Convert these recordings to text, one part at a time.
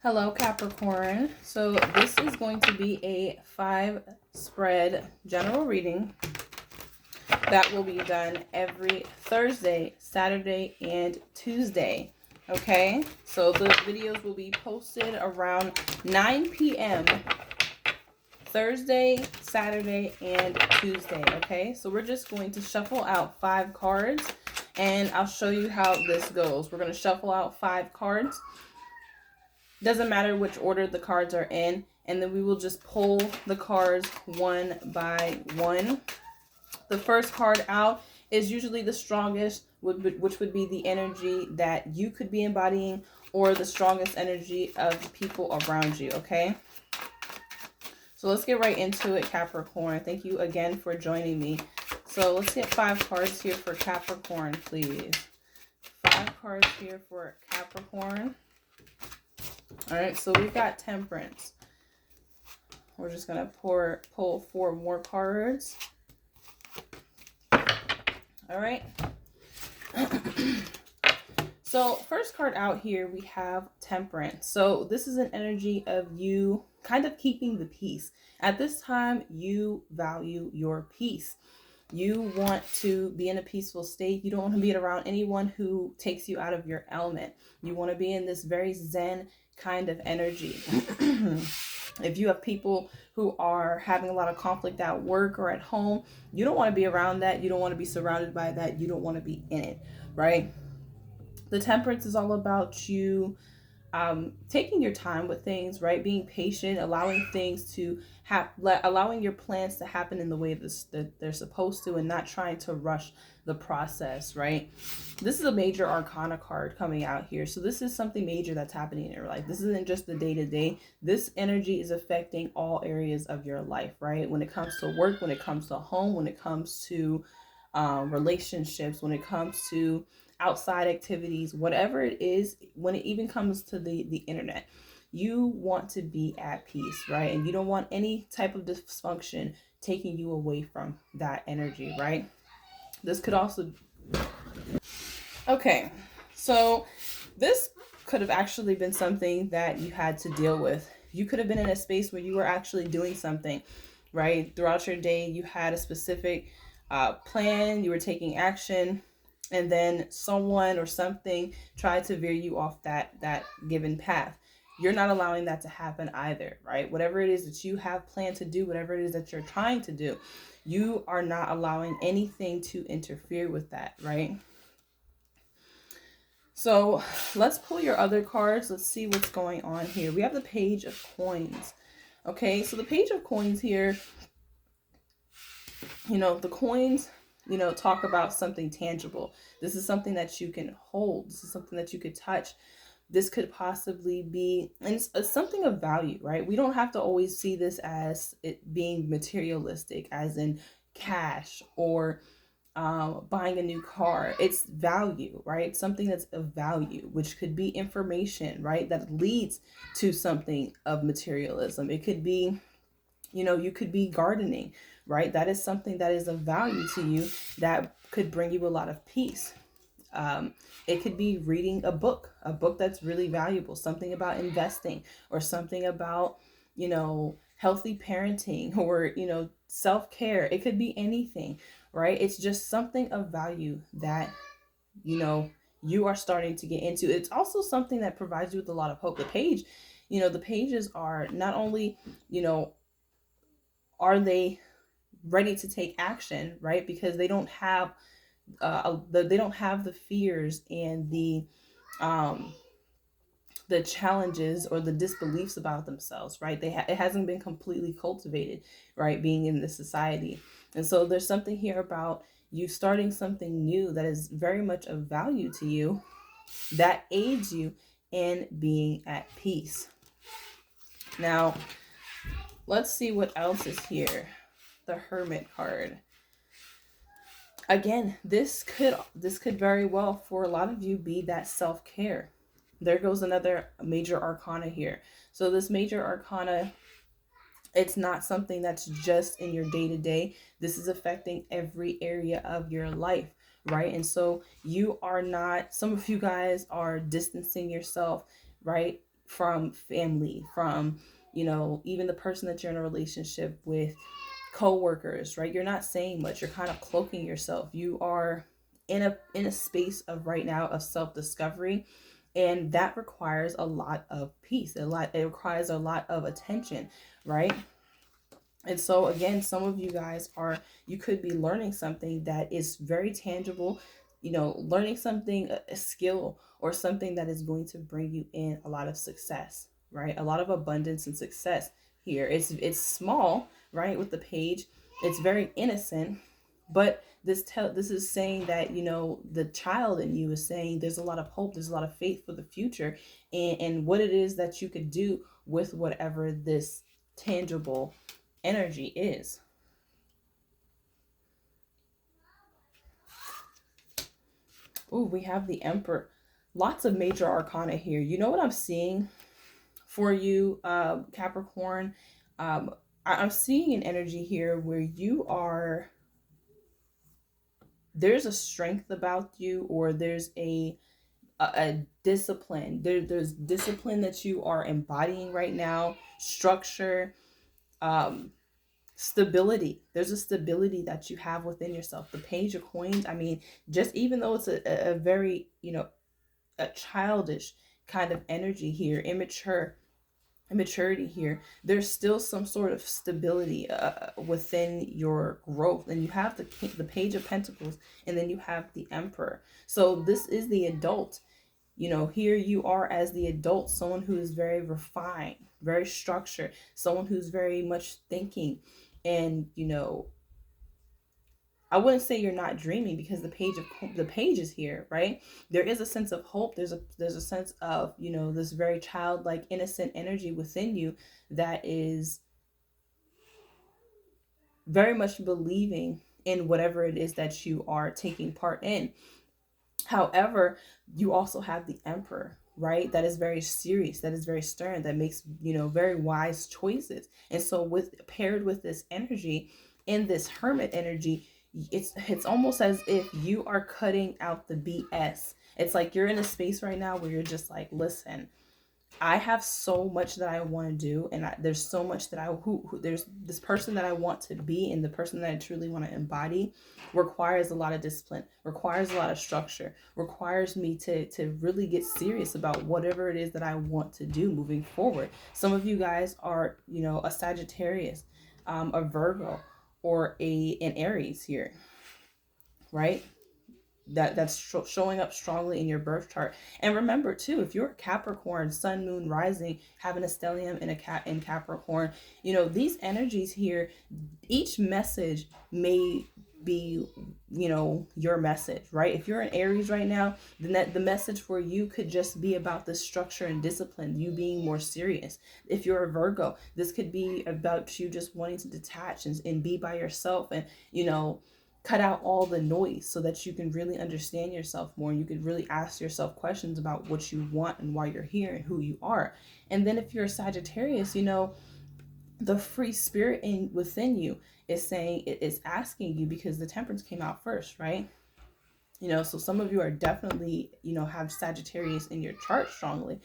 Hello, Capricorn. So this is going to be a 5 spread general reading that will be done every Thursday, Saturday, and Tuesday. Okay, so the videos will be posted around 9 p.m. Thursday, Saturday, and Tuesday. Okay, so we're just going to shuffle out 5 cards, and I'll show you how this goes. We're going to shuffle out 5 cards. Doesn't matter which order the cards are in, and then we will just pull the cards one by one. The first card out is usually the strongest, which would be the energy that you could be embodying, or the strongest energy of people around you. Okay, so let's get right into it, Capricorn. Thank you again for joining me. So let's get 5 cards here for Capricorn, please. 5 cards here for Capricorn. All right, so we've got Temperance. We're just going to pull 4 more cards. All right. So first card out here, we have Temperance. So this is an energy of you kind of keeping the peace. At this time, you value your peace. You want to be in a peaceful state. You don't want to be around anyone who takes you out of your element. You want to be in this very zen kind of energy. If you have people who are having a lot of conflict at work or at home, you don't want to be around that. You don't want to be surrounded by that. You don't want to be in it, right? The Temperance is all about you taking your time with things, right? Being patient, allowing things to allowing your plans to happen in the way that they're supposed to, and not trying to rush the process, right? This is a major arcana card coming out here. So this is something major that's happening in your life. This isn't just the day-to-day. This energy is affecting all areas of your life, right? When it comes to work, when it comes to home, when it comes to relationships, when it comes to outside activities, whatever it is, when it even comes to the internet, you want to be at peace, right? And you don't want any type of dysfunction taking you away from that energy, right? This could also, okay, so this could have actually been something that you had to deal with. You could have been in a space where you were actually doing something, right? Throughout your day, you had a specific plan, you were taking action, and then someone or something tried to veer you off that given path. You're not allowing that to happen either, right? Whatever it is that you have planned to do, whatever it is that you're trying to do, you are not allowing anything to interfere with that, right? So let's pull your other cards. Let's see what's going on here. We have the Page of Coins. Okay, so the Page of Coins here, the coins, talk about something tangible. This is something that you can hold. This is something that you could touch. This could possibly be, and it's something of value, right? We don't have to always see this as it being materialistic, as in cash or buying a new car. It's value, right? Something that's of value, which could be information, right? That leads to something of materialism. It could be, you could be gardening, right? That is something that is of value to you that could bring you a lot of peace. It could be reading a book that's really valuable, something about investing, or something about, healthy parenting, or, self-care. It could be anything, right? It's just something of value that, you are starting to get into. It's also something that provides you with a lot of hope. The page, the pages are not only, are they ready to take action, right? Because they don't have they don't have the fears and the challenges or the disbeliefs about themselves, right? It hasn't been completely cultivated, right? Being in this society. And so there's something here about you starting something new that is very much of value to you, that aids you in being at peace. Now, let's see what else is here. The Hermit card. Again, this could very well, for a lot of you, be that self-care. There goes another major arcana here. So this major arcana, it's not something that's just in your day-to-day. This is affecting every area of your life, right? And so you are not, some of you guys are distancing yourself, right? from family, from, even the person that you're in a relationship with, co-workers, right? You're not saying much. You're kind of cloaking yourself. You are in a space of right now of self-discovery, and that requires a lot of peace. It requires a lot of attention, right? And so again, some of you guys you could be learning something that is very tangible, learning something, a skill or something that is going to bring you in a lot of success, right? A lot of abundance and success here. It's small, right? With the page, it's very innocent, but this is saying that, the child in you is saying there's a lot of hope, there's a lot of faith for the future, and what it is that you could do with whatever this tangible energy is. Ooh, we have the Emperor. Lots of major arcana here. You know what I'm seeing for you, Capricorn? I'm seeing an energy here where there's a strength about you, or there's a discipline. There's discipline that you are embodying right now, structure, um, stability. There's a stability that you have within yourself. The Page of Coins, I mean, just even though it's a very, a childish kind of energy here, immaturity here, there's still some sort of stability within your growth. And you have the Page of Pentacles, and then you have the Emperor. So this is the adult. Here you are as the adult, someone who is very refined, very structured, someone who's very much thinking. And I wouldn't say you're not dreaming, because the page is here, right? There is a sense of hope. There's a sense of, this very childlike, innocent energy within you that is very much believing in whatever it is that you are taking part in. However, you also have the Emperor, right? That is very serious, that is very stern, that makes, very wise choices. And so paired with this energy, in this Hermit energy, it's almost as if you are cutting out the BS. It's like you're in a space right now where you're just like, listen, I have so much that I want to do, and there's so much that there's this person that I want to be, and the person that I truly want to embody requires a lot of discipline, requires a lot of structure, requires me to really get serious about whatever it is that I want to do moving forward. Some of you guys are, a Sagittarius, a Virgo, or an Aries here, right? That's showing up strongly in your birth chart. And remember too, if you're a Capricorn, Sun, Moon, Rising, having a stellium in Capricorn, these energies here, each message may be, your message, right? If you're in Aries right now, then the message for you could just be about the structure and discipline, you being more serious. If you're a Virgo, this could be about you just wanting to detach and be by yourself, and cut out all the noise so that you can really understand yourself more. You can really ask yourself questions about what you want and why you're here and who you are. And then if you're a Sagittarius, the free spirit within you is saying, it is asking you, because the Temperance came out first, right? So some of you are definitely, have Sagittarius in your chart strongly.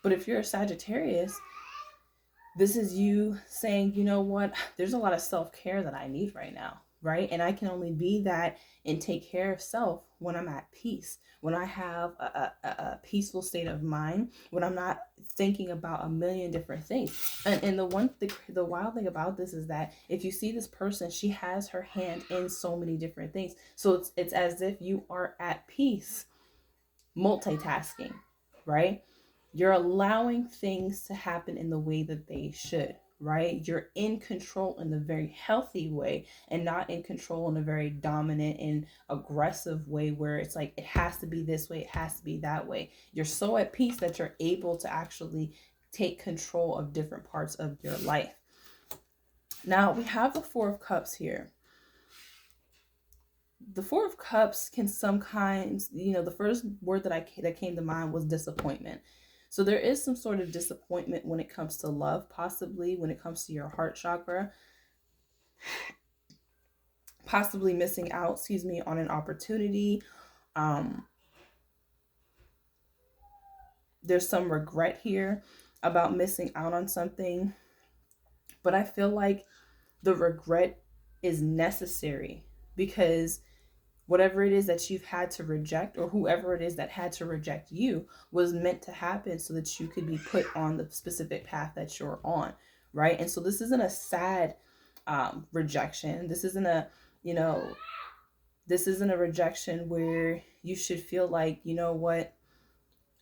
But if you're a Sagittarius, this is you saying, you know what, there's a lot of self-care that I need right now, right? And I can only be that and take care of self when I'm at peace, when I have a peaceful state of mind, when I'm not thinking about a million different things. And the wild thing about this is that if you see this person, she has her hand in so many different things. So it's as if you are at peace, multitasking, right? You're allowing things to happen in the way that they should, right? You're in control in a very healthy way, and not in control in a very dominant and aggressive way where it's like, it has to be this way, it has to be that way. You're so at peace that you're able to actually take control of different parts of your life. Now we have the Four of Cups here. The Four of Cups can sometimes, the first word that came to mind was disappointment. So there is some sort of disappointment when it comes to love, possibly when it comes to your heart chakra, possibly missing out, on an opportunity, there's some regret here about missing out on something, but I feel like the regret is necessary because whatever it is that you've had to reject, or whoever it is that had to reject you, was meant to happen so that you could be put on the specific path that you're on, right? And so this isn't a sad rejection. This isn't a, you know, this isn't a rejection where you should feel like, you know what,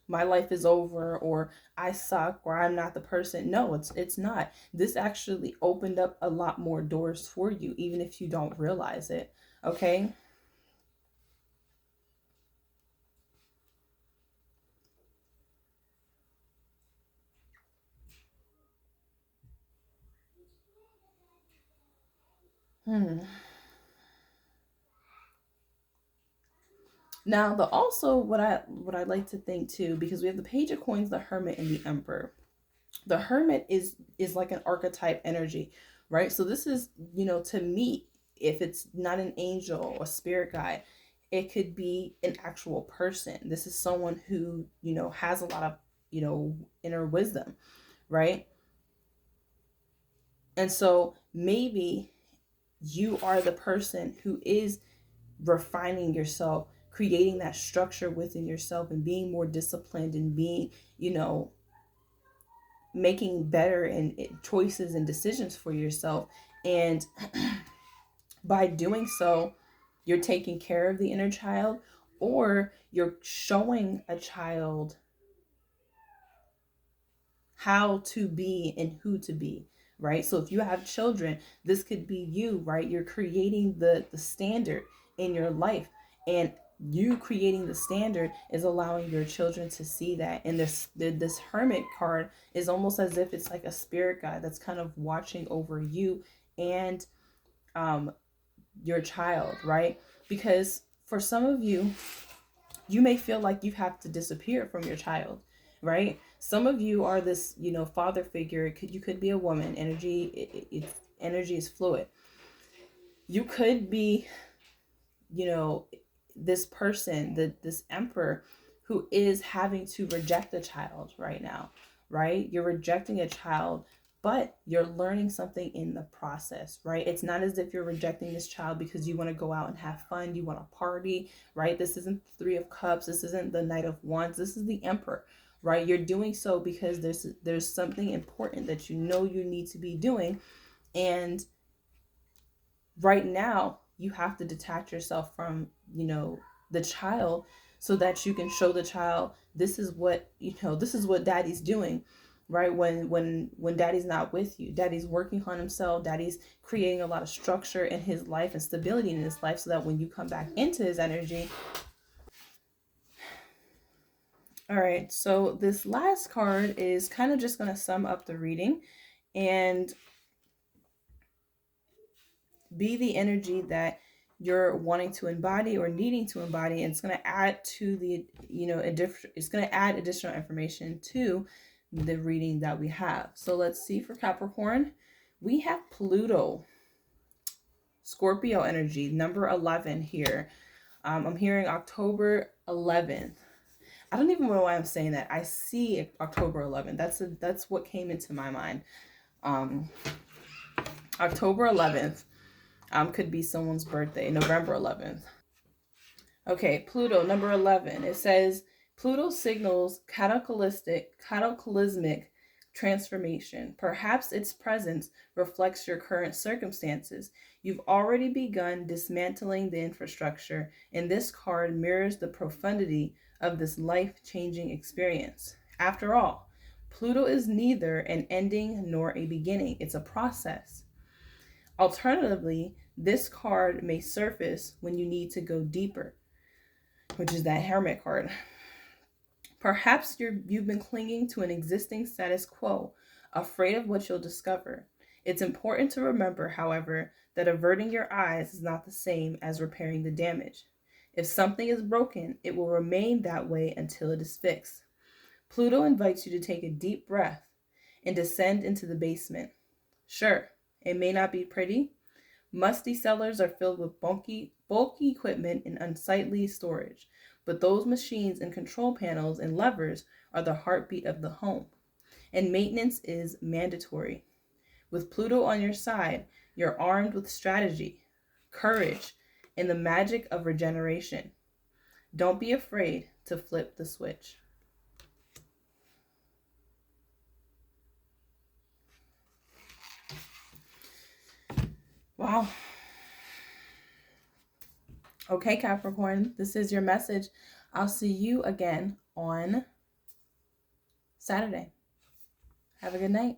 my life is over, or I suck, or I'm not the person. No, it's not. This actually opened up a lot more doors for you, even if you don't realize it. Okay. Hmm. Now, the also what I like to think too, because we have the Page of Coins, the Hermit, and the Emperor. The Hermit is like an archetype energy, right? So this is, to me, if it's not an angel or spirit guide, it could be an actual person. This is someone who, has a lot of, inner wisdom, right? And so maybe you are the person who is refining yourself, creating that structure within yourself, and being more disciplined, and being, making better and choices and decisions for yourself. And by doing so, you're taking care of the inner child, or you're showing a child how to be and who to be, right? So if you have children, this could be you, right? You're creating the standard in your life, and you creating the standard is allowing your children to see that. And this Hermit card is almost as if it's like a spirit guide that's kind of watching over you and um your child, right? Because for some of you, you may feel like you have to disappear from your child, right? Some of you are this, father figure. You could be a woman. Energy is fluid. You could be, you know, this person, this emperor, who is having to reject a child right now, right? You're rejecting a child, but you're learning something in the process, right? It's not as if you're rejecting this child because you want to go out and have fun, you want to party, right? This isn't the Three of Cups, this isn't the Knight of Wands, this is the Emperor, right? You're doing so because there's something important that you need to be doing. And right now you have to detach yourself from, the child, so that you can show the child, this is what daddy's doing, right? When daddy's not with you, daddy's working on himself, daddy's creating a lot of structure in his life and stability in his life, so that when you come back into his energy. All right, so this last card is kind of just going to sum up the reading and be the energy that you're wanting to embody or needing to embody. And it's going to add to the, it's going to add additional information to the reading that we have. So let's see, for Capricorn, we have Pluto, Scorpio energy, number 11 here. I'm hearing October 11th. I don't even know why I'm saying that. I see October 11th. That's what came into my mind. October 11th could be someone's birthday, November 11th. Okay, Pluto, number 11. It says, Pluto signals cataclysmic transformation. Perhaps its presence reflects your current circumstances. You've already begun dismantling the infrastructure, and this card mirrors the profundity of this life-changing experience. After all, Pluto is neither an ending nor a beginning. It's a process. Alternatively, this card may surface when you need to go deeper, which is that Hermit card. Perhaps you've been clinging to an existing status quo, afraid of what you'll discover. It's important to remember, however, that averting your eyes is not the same as repairing the damage. If something is broken, it will remain that way until it is fixed. Pluto invites you to take a deep breath and descend into the basement. Sure, it may not be pretty. Musty cellars are filled with bulky equipment and unsightly storage, but those machines and control panels and levers are the heartbeat of the home, and maintenance is mandatory. With Pluto on your side, you're armed with strategy, courage, and the magic of regeneration. Don't be afraid to flip the switch. Wow. Okay, Capricorn, this is your message. I'll see you again on Saturday. Have a good night.